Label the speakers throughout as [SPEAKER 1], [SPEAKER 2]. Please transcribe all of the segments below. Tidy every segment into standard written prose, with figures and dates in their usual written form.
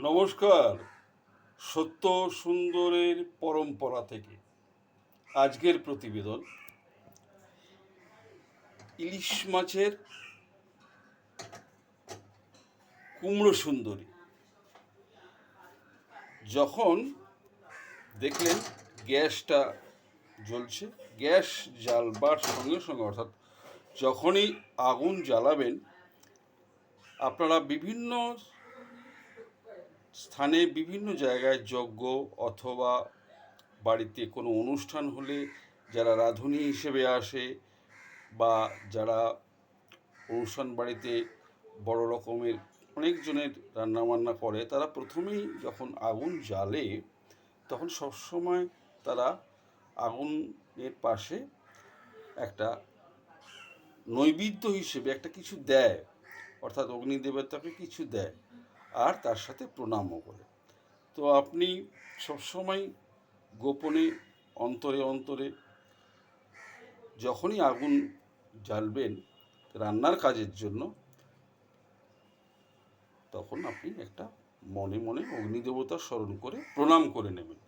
[SPEAKER 1] নমস্কার। সত্য সুন্দরের পরম্পরা থেকে আজকের প্রতিবেদন ইলিশ মাছের কুমড়ো সুন্দরী। যখন দেখলেন গ্যাসটা জ্বলছে, গ্যাস জ্বালবার সঙ্গে সঙ্গে অর্থাৎ যখনই আগুন জ্বালাবেন, আপনারা বিভিন্ন স্থানে বিভিন্ন জায়গায় যজ্ঞ অথবা বাড়িতে কোনো অনুষ্ঠান হলে যারা রাঁধুনি হিসেবে আসে বা যারা অনুষ্ঠান বাড়িতে বড় রকমের অনেকজনের রান্নাবান্না করে, তারা প্রথমেই যখন আগুন জ্বালে তখন সবসময় তারা আগুনের পাশে একটা নৈবেদ্য হিসেবে একটা কিছু দেয়, অর্থাৎ অগ্নিদেবতাকে কিছু দেয় আর তার সাথে প্রণামও করে। তো আপনি সবসময় গোপনে অন্তরে অন্তরে যখনই আগুন জ্বালবেন রান্নার কাজের জন্য, তখন আপনি একটা মনে মনে অগ্নিদেবতা স্মরণ করে প্রণাম করে নেবেন।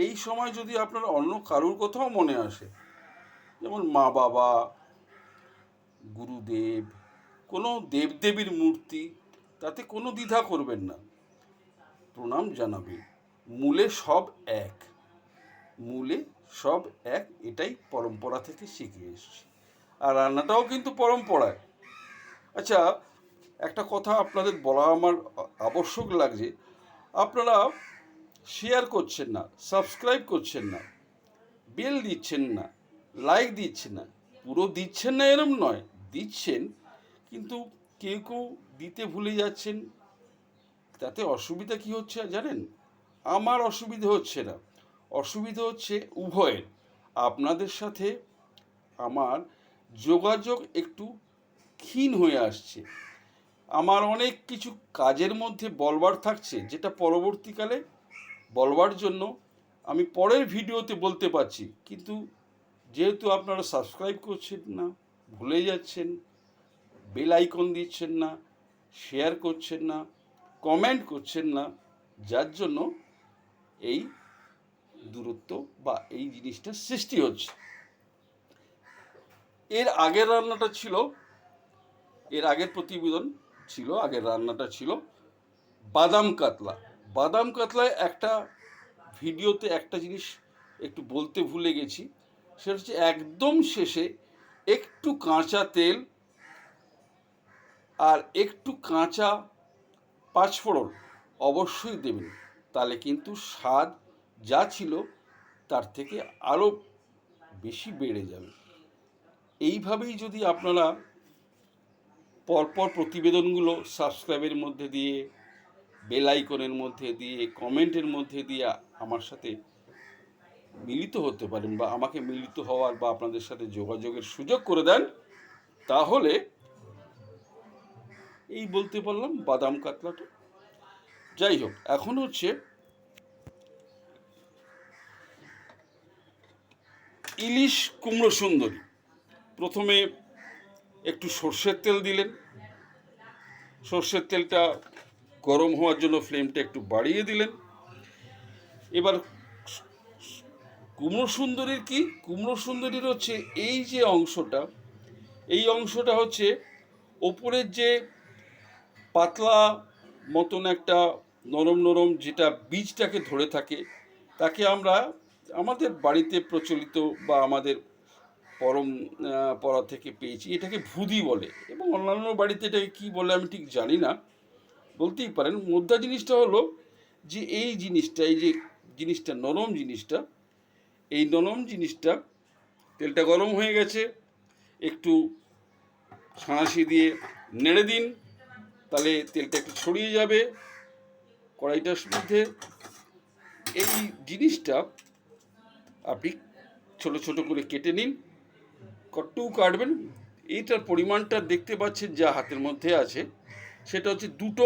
[SPEAKER 1] এই সময় যদি আপনার অন্য কারুর কথাও মনে আসে, যেমন মা বাবা, গুরুদেব, কোনো দেবদেবীর মূর্তি, তাতে কোনো দ্বিধা করবেন না, প্রণাম জানাবেন। মূলে সব এক, মূলে সব এক, এটাই পরম্পরা থেকে শিখে এসেছি। আর রান্নাটাও কিন্তু পরম্পরায়। আচ্ছা, একটা কথা আপনাদের বলা আমার আবশ্যক লাগছে। আপনারা শেয়ার করছেন না, সাবস্ক্রাইব করছেন না, বেল দিচ্ছেন না, লাইক দিচ্ছেন না। পুরো দিচ্ছেন না এরম নয়, দিচ্ছেন, কিন্তু কেউ কেউ দিতে ভুলে যাচ্ছেন। তাতে অসুবিধা কি হচ্ছে জানেন? আমার অসুবিধে হচ্ছে না, অসুবিধা হচ্ছে উভয়ের। আপনাদের সাথে আমার যোগাযোগ একটু ক্ষীণ হয়ে আসছে। আমার অনেক কিছু কাজের মধ্যে বলবার থাকছে, যেটা পরবর্তীকালে বলবার জন্য আমি পরের ভিডিওতে বলতে পারছি, কিন্তু যেহেতু আপনারা সাবস্ক্রাইব করছেন না, ভুলে যাচ্ছেন, বেল আইকন দিচ্ছেন না, শেয়ার করছেন না, কমেন্ট করছেন না, যার জন্য এই দূরত্ব বা এই জিনিসটা সৃষ্টি হচ্ছে। এর আগের রান্নাটা ছিল, এর আগের প্রতিবেদন ছিল, আগের রান্নাটা ছিল বাদাম কাতলা। বাদাম কাতলায় একটা ভিডিওতে একটা জিনিস একটু বলতে ভুলে গেছি, সেটা হচ্ছে একদম শেষে একটু কাঁচা তেল আর একটু কাঁচা পাঁচফোড়ন অবশ্যই দেবেন, তাহলে কিন্তু স্বাদ যা ছিল তার থেকে আরও বেশি বেড়ে যাবে। এইভাবেই যদি আপনারা পরপর প্রতিবেদনগুলো সাবস্ক্রাইবের মধ্যে দিয়ে, বেল আইকনের মধ্যে দিয়ে, কমেন্টের মধ্যে দিয়ে আমার সাথে মিলিত হতে পারেন বা আমাকে মিলিত হওয়ার বা আপনাদের সাথে যোগাযোগের সুযোগ করে দেন, তাহলে এই বলতে পারলাম বাদাম কাতলাটা। যাই হোক, এখন হচ্ছে ইলিশ কুমড়ো সুন্দরী। প্রথমে একটু সর্ষের তেল দিলেন, সর্ষের তেলটা গরম হওয়ার জন্য ফ্লেমটা একটু বাড়িয়ে দিলেন। এবার কুমড়ো সুন্দরীর কি, কুমড়ো সুন্দরীর হচ্ছে এই যে অংশটা, এই অংশটা হচ্ছে ওপরের যে পাতলা মতন একটা নরম নরম যেটা বীজটাকে ধরে থাকে, তাকে আমরা আমাদের বাড়িতে প্রচলিত বা আমাদের পরম্পরা থেকে পেয়েছি, এটাকে ভুদি বলে, এবং অন্যান্য বাড়িতে এটাকে কী বলে আমি ঠিক জানি না, বলতেই পারেন। মুদ্রা জিনিসটা হলো যে এই জিনিসটা, এই যে জিনিসটা নরম জিনিসটা, এই নরম জিনিসটা, তেলটা গরম হয়ে গেছে, একটু ছাঁচি দিয়ে নেড়ে দিন, তাহলে তেলটা একটু ছড়িয়ে যাবে কড়াইটার মধ্যে। এই জিনিসটা আপনি ছোট ছোট করে কেটে নিন, কট্টু কাটবেন। এইটার পরিমাণটা দেখতে পাচ্ছেন যা হাতের মধ্যে আছে, সেটা হচ্ছে দুটো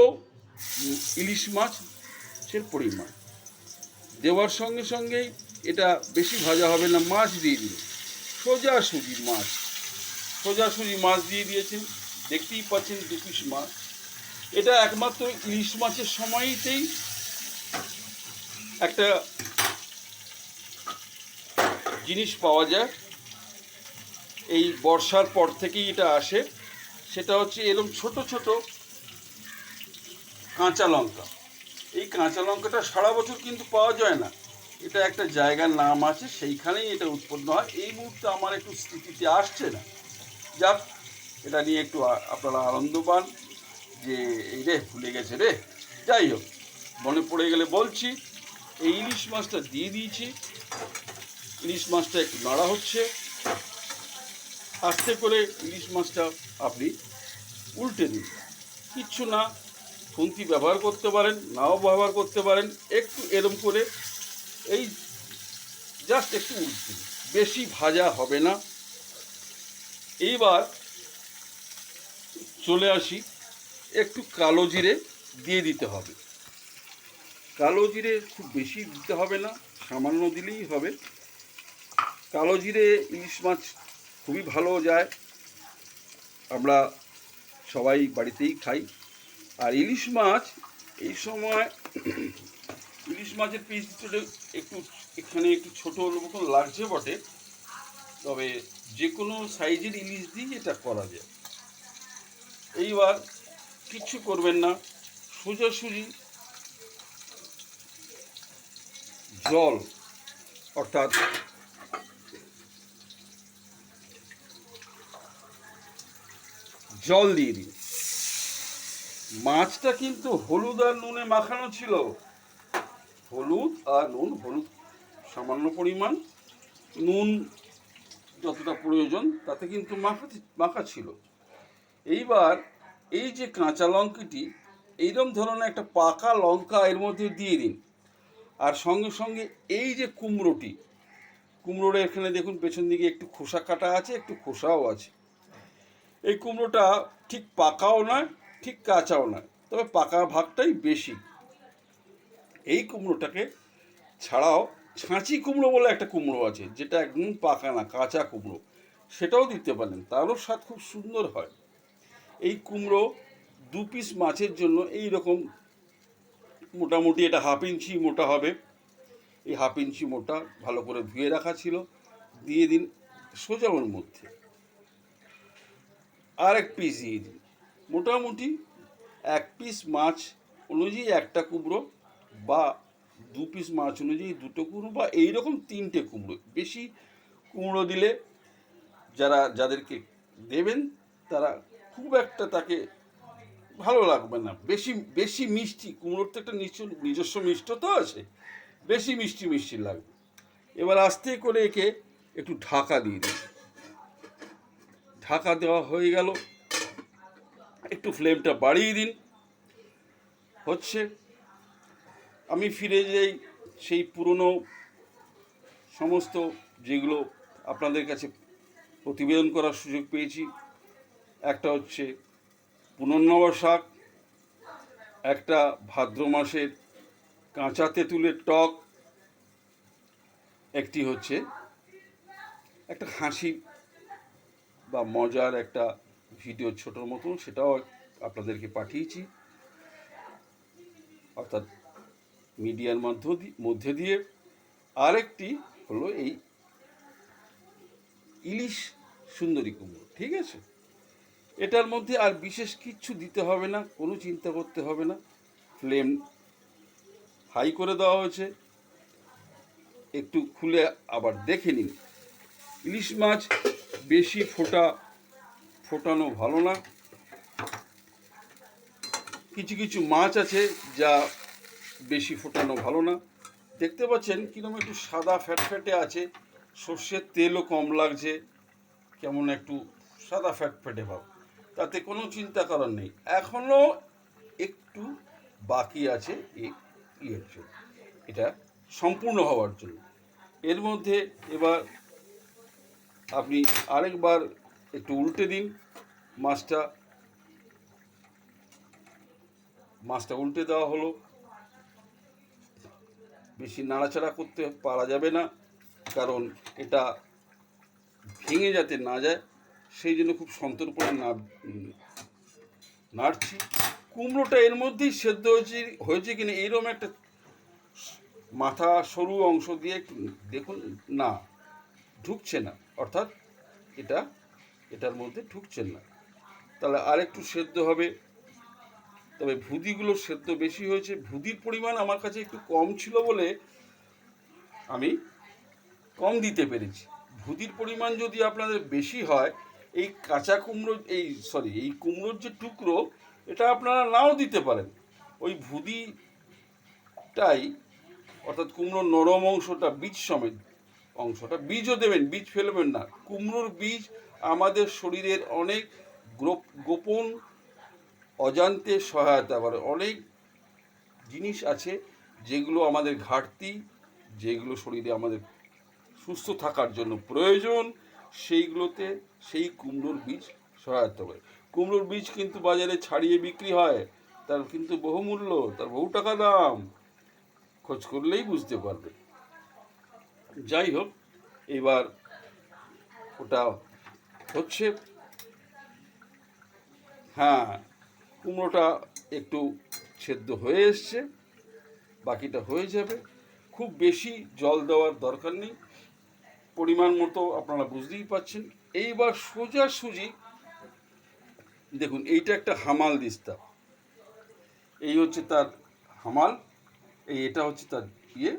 [SPEAKER 1] ইলিশ মাছের পরিমাণ। দেওয়ার সঙ্গে সঙ্গেই এটা বেশি ভাজা হবে না, মাছ দিয়ে দিন, সোজাসুজি মাছ, সোজাসুজি মাছ দিয়ে দিয়েছেন, দেখতেই পাচ্ছেন 2 পিস মাছ। এটা একমাত্র ইলিশ মাছের সময়তেই একটা জিনিস পাওয়া যায়, এই বর্ষার পর থেকেই এটা আসে। সেটা হচ্ছে এরকম ছোট ছোট কাঁচা লঙ্কা। এই কাঁচা লঙ্কাটা সারা বছর কিন্তু পাওয়া যায় না, এটা একটা জায়গার নাম আছে, সেইখানেই এটা উৎপন্ন হয়। এই মুহূর্তে আমার একটু স্মৃতিতে আসছে না, যাক এটা নিয়ে একটু আপনারা আনন্দ পান যে এই রে ভুলে গেছে রে। যাই হোক, মনে পড়ে গেলে বলছি। এই ইলিশ মাছটা দিয়ে দিয়েছি, ইলিশ মাছটা একটু নাড়া হচ্ছে, আস্তে করে ইলিশ মাছটা আপনি উল্টে দিন, কিচ্ছু না, খুন্তি ব্যবহার করতে পারেন, নাও ব্যবহার করতে পারেন, একটু এরম করে এই জাস্ট একটু উল্টে দিন, বেশি ভাজা হবে না। এইবার চলে আসি, একটু কালো জিরে দিয়ে দিতে হবে। কালো জিরে খুব বেশি দিতে হবে না, সামান্য দিলেই হবে। কালো জিরে ইলিশ মাছ খুবই ভালো যায়, আমরা সবাই বাড়িতেই খাই। আর ইলিশ মাছ এই সময় ইলিশ মাছের পিস একটু এখানে একটু ছোটো মতন লাগছে বটে, তবে যে কোনো সাইজের ইলিশ দিয়ে এটা করা যায়। এইবার কিচ্ছু করবেন না, সোজাসুজি জল অর্থাৎ জল দিয়ে দিন। মাছটা কিন্তু হলুদ আর নুনে মাখানো ছিল, হলুদ আর নুন, হলুদ সামান্য পরিমাণ, নুন যতটা প্রয়োজন তাতে কিন্তু মাখা ছিল। এইবার এই যে কাঁচা লঙ্কাটি, এইরকম ধরনের একটা পাকা লঙ্কা এর মধ্যে দিয়ে দিন। আর সঙ্গে সঙ্গে এই যে কুমড়োর এখানে দেখুন পেছন দিকে একটু খোসা কাটা আছে, একটু খোসাও আছে। এই কুমড়োটা ঠিক পাকাও নয়, ঠিক কাঁচাও নয়, তবে পাকা ভাগটাই বেশি। এই কুমড়োটাকে ছাড়াও ছাঁচি কুমড়ো বলে একটা কুমড়ো আছে, যেটা একদম পাকা না, কাঁচা কুমড়ো, সেটাও দিতে পারেন, তারও স্বাদ খুব সুন্দর হয়। এই কুমড়ো 2 পিস মাছের জন্য এই রকম মোটামুটি এটা 1/2 ইঞ্চি মোটা হবে। এই 1/2 ইঞ্চি মোটা ভালো করে ধুয়ে রাখা ছিল, দিয়ে দিন সোজা ওর মধ্যে। আর 1 পিস দিয়ে দিন, মোটামুটি 1 পিস মাছ অনুযায়ী একটা কুমড়ো, বা 2 পিস মাছ অনুযায়ী 2টো কুমড়ো, বা এইরকম 3টে কুমড়ো। বেশি কুমড়ো দিলে যাদেরকে দেবেন তারা খুব একটা তাকে ভালো লাগবে না, বেশি বেশি মিষ্টি, কুমড়োর তো একটা নিজস্ব মিষ্টতা আছে, বেশি মিষ্টি মিষ্টি লাগবে। এবার আস্তে করে একে একটু ঢাকা দিয়ে দিন। ঢাকা দেওয়া হয়ে গেল, একটু ফ্লেমটা বাড়িয়ে দিন। হচ্ছে, আমি ফিরে যাই সেই পুরনো সমস্ত যেগুলো আপনাদের কাছে প্রতিবেদন করার সুযোগ পেয়েছি। একটা হচ্ছে পুনর্নবা শাক, একটা ভাদ্র মাসের কাঁচা তেঁতুলের টক, একটি হচ্ছে একটা হাসি বা মজার একটা ভিডিও ছোটোর মতন, সেটাও আপনাদেরকে পাঠিয়েছি, অর্থাৎ মিডিয়ার মধ্যে দিয়ে। আরেকটি হলো এই ইলিশ সুন্দরী কুমড়ো, ঠিক আছে? এটার মধ্যে আর বিশেষ কিচ্ছু দিতে হবে না, কোনো চিন্তা করতে হবে না। ফ্লেম হাই করে দেওয়া হয়েছে, একটু খুলে আবার দেখে নিন। ইলিশ মাছ বেশি ফোটানো ভালো না। কিছু কিছু মাছ আছে যা বেশি ফোটানো ভালো না। দেখতে পাচ্ছেন কিরকম একটু সাদা ফ্যাটফ্যাটে আছে, সর্ষের তেলও কম লাগছে, কেমন একটু সাদা ফ্যাটফ্যাটে ভাব, তাতে কোনো চিন্তা করার নেই। এখনও একটু বাকি আছে ইয়ের জন্য, এটা সম্পূর্ণ হওয়ার জন্য। এর মধ্যে এবার আপনি আরেকবার একটু উল্টে দিন। মাছটা উল্টে দেওয়া হলো, বেশি নাড়াচাড়া করতে পারা যাবে না, কারণ এটা ভেঙে যাতে না যায় সেই জন্য খুব সন্তর্পণে নাড়ছি। কুমড়োটা এর মধ্যেই সেদ্ধ হয়েছে হয়েছে কিনা এরকম একটা মাথা সরু অংশ দিয়ে একটু দেখুন, না ঢুকছে না, অর্থাৎ এটার মধ্যে ঢুকছে না। তাহলে আর একটু সেদ্ধ হবে। তবে ভুদিগুলো সেদ্ধ বেশি হয়েছে, ভুদির পরিমাণ আমার কাছে একটু কম ছিল বলে আমি কম দিতে পেরেছি। ভুদির পরিমাণ যদি আপনাদের বেশি হয়, এই কাঁচা কুমড়ো এই কুমড়োর যে টুকরো, এটা আপনারা নাও দিতে পারেন। ওই ভুদিটাই, অর্থাৎ কুমড়োর নরম অংশটা, বীজ সমেত অংশটা, বীজও দেবেন, বীজ ফেলবেন না। কুমড়োর বীজ আমাদের শরীরের অনেক গোপন অজান্তে সহায়তা করে। অনেক জিনিস আছে যেগুলো আমাদের ঘাটতি, যেগুলো শরীরে আমাদের সুস্থ থাকার জন্য প্রয়োজন, সেইগুলোতে সেই কুমড়োর বীজ সহায়তা করে। কুমড়োর বীজ কিন্তু বাজারে ছাড়িয়ে বিক্রি হয়, তার কিন্তু বহুমূল্য, তার বহু টাকা দাম, খোঁজ করলেই বুঝতে পারবে। যাই হোক, এবার ওটা হচ্ছে, হ্যাঁ, কুমড়োটা একটু সেদ্ধ হয়ে এসছে, বাকিটা হয়ে যাবে। খুব বেশি জল দেওয়ার দরকার নেই, পরিমাণ মতো আপনারা বুঝতেই পাচ্ছেন। এইবার সোজাসুজি দেখুন, এইটা একটা হামাল দিস্তা, এই হচ্ছে তার হামাল, এটা হচ্ছে তার ইয়ে,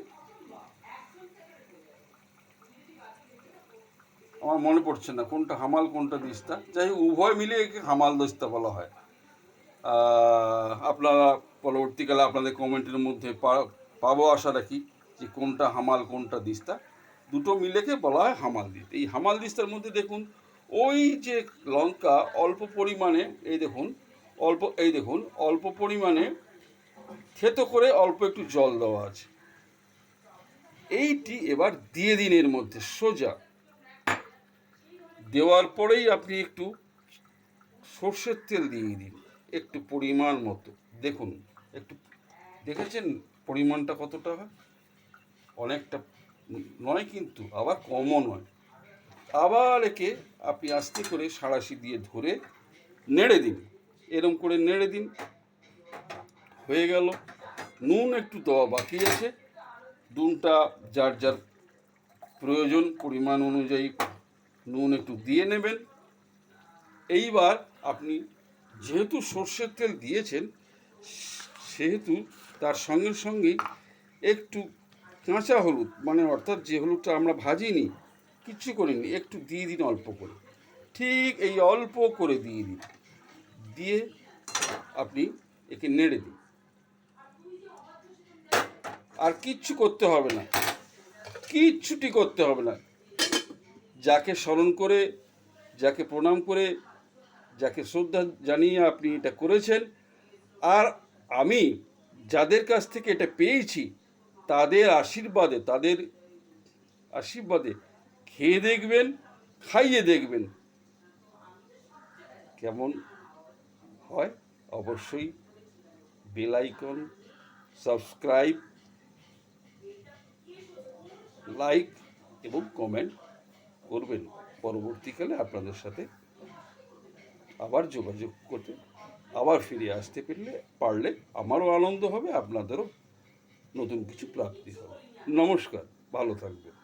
[SPEAKER 1] আমার মনে পড়ছে না কোনটা হামাল কোনটা দিস্তা, যাই হোক উভয় মিলে একে হামাল দিস্তা বলা হয়। আপনারা পরবর্তীকালে আপনাদের কমেন্টের মধ্যে পাবো আশা রাখি যে কোনটা হামাল কোনটা দিস্তা, দুটো মিলেকে বলা হয় হামাল দিস্তা। এই হামাল দিস্তার মধ্যে দেখুন, ওই যে লঙ্কা অল্প পরিমাণে, অল্প পরিমাণে থেতো করে অল্প একটু জল দেওয়া আছে। এইটি এবার দিয়ে দিন এর মধ্যে সোজা। দেওয়ার পরেই আপনি একটু সর্ষের তেল দিয়ে দিন, একটু পরিমাণ মতো। দেখুন, একটু দেখেছেন পরিমাণটা কতটা হয়? অনেকটা নয়, কিন্তু আবার কমও নয়। আবার একে আপনি আস্তে করে সাঁড়াশি দিয়ে ধরে নেড়ে দিন, এরম করে নেড়ে দিন। হয়ে গেল। নুন একটু দেওয়া বাকি আছে, নুনটা যার যার প্রয়োজন পরিমাণ অনুযায়ী নুন একটু দিয়ে নেবেন। এইবার আপনি যেহেতু সর্ষের তেল দিয়েছেন, সেহেতু তার সঙ্গে সঙ্গেই একটু কাঁচা হলুদ, মানে অর্থাৎ যে হলুদটা আমরা ভাজিনি, কিচ্ছু করিনি, একটু দিয়ে দিন অল্প করে, ঠিক এই অল্প করে দিয়ে দিন। দিয়ে আপনি একে নেড়ে দিন, আর কিচ্ছু করতে হবে না, কিচ্ছুটি করতে হবে না। যাকে স্মরণ করে, যাকে প্রণাম করে, যাকে শ্রদ্ধা জানিয়ে আপনি এটা করেছেন, আর আমি যাদের কাছ থেকে এটা পেয়েছি তাদের আশীর্বাদে খেয়ে দেখবেন, খাইয়ে দেখবেন কেমন হয়। অবশ্যই বেল আইকন, সাবস্ক্রাইব, লাইক এবং কমেন্ট করবেন। পরবর্তীকালে আপনাদের সাথে আবার যোগাযোগ করতে, আবার ফিরে আসতে পারলে আমারও আনন্দ হবে, আপনাদেরও নতুন কিছু প্রাপ্তি হবে। নমস্কার, ভালো থাকবেন।